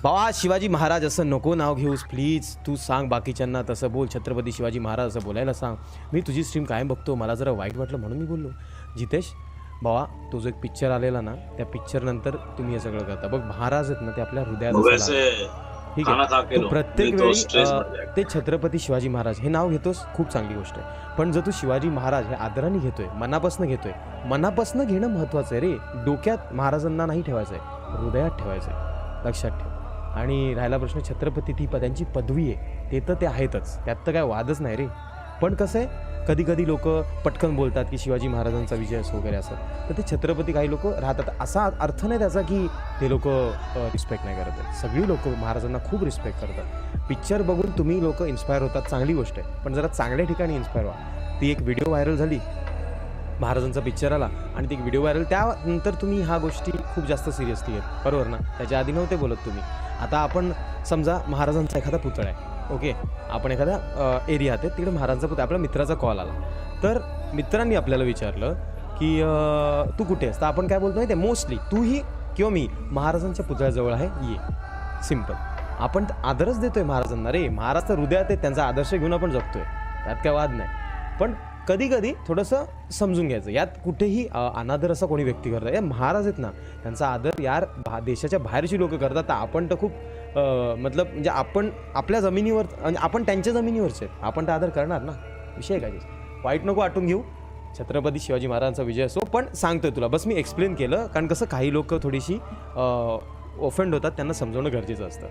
बाबा शिवाजी महाराज असं नको नाव घेऊस प्लीज. तू सांग बाकीच्यांना तसं बोल, छत्रपती शिवाजी महाराज असं बोलायला सांग. मी तुझी स्ट्रीम कायम बघतो, मला जरा वाईट वाटलं म्हणून मी बोललो. जितेश बाबा, तो जो एक पिक्चर आलेला ना, त्या पिक्चर नंतर तुम्ही हे सगळं करता बघ. महाराज आहेत ना ते आपल्या हृदयात असतात. ठीक आहे, तू प्रत्येक वेळी ते छत्रपती शिवाजी महाराज हे नाव घेतोस, खूप चांगली गोष्ट आहे. पण जर तू शिवाजी महाराज हे आदराने घेतोय, मनापासून घेतोय, मनापासून घेणं महत्त्वाचं आहे रे. डोक्यात महाराजांना नाही ठेवायचं आहे, हृदयात ठेवायचं आहे, लक्षात ठेव. आणि राहिला प्रश्न छत्रपती, ती त्यांची पदवी आहे, ते तर ते आहेतच, त्यात तर काय वादच नाही रे. पण कसं आहे, कधी कधी लोक पटकन बोलतात की शिवाजी महाराजांचा विजय असो वगैरे असं, तर ते छत्रपती काही लोक राहतात. असा अर्थ नाही त्याचा की ते लोक रिस्पेक्ट नाही करत आहेत. सगळी लोक महाराजांना खूप रिस्पेक्ट करतात. पिक्चर बघून तुम्ही लोक इन्स्पायर होतात, चांगली गोष्ट आहे, पण जरा चांगल्या ठिकाणी इन्स्पायर व्हा. ती एक व्हिडिओ व्हायरल झाली, महाराजांचा पिक्चर आला आणि ती व्हिडिओ व्हायरल, त्यानंतर तुम्ही ह्या गोष्टी खूप जास्त सिरियसली आहेत, बरोबर ना? त्याच्या आधी नव्हते बोलत तुम्ही. आता आपण समजा महाराजांचा एखादा पुतळा आहे, ओके, आपण एखाद्या एरियात आहे, तिकडे महाराजांचा पुतळा, आपल्या मित्राचा कॉल आला, तर मित्रांनी आपल्याला विचारलं की तू कुठे आहेस, तर आपण काय बोलतो माहिती आहे, मोस्टली तूही किंवा मी महाराजांच्या पुतळ्याजवळ आहे, ये. सिम्पल. आपण आदरच देतोय महाराजांना रे. महाराज तर हृदयात आहेत, त्यांचा आदर्श घेऊन आपण जगतोय, त्यात काय वाद नाही. पण कधी कधी थोडंसं समजून घ्यायचं, यात कुठेही अनादर असा कोणी व्यक्ती करतात. या महाराज आहेत ना, त्यांचा आदर यार देशाच्या बाहेरची लोक करतात, तर आपण तर खूप म्हणजे आपण आपल्या जमिनीवर आणि आपण त्यांच्या जमिनीवरचे, आपण तर आदर करणार ना. विषय काय, वाईट नको वाटून घेऊ. छत्रपती शिवाजी महाराजांचा विजय असो. पण सांगतोय तुला, बस मी एक्सप्लेन केलं, कारण कसं काही लोक थोडीशी ऑफेंड होतात, त्यांना समजवणं गरजेचं असतं.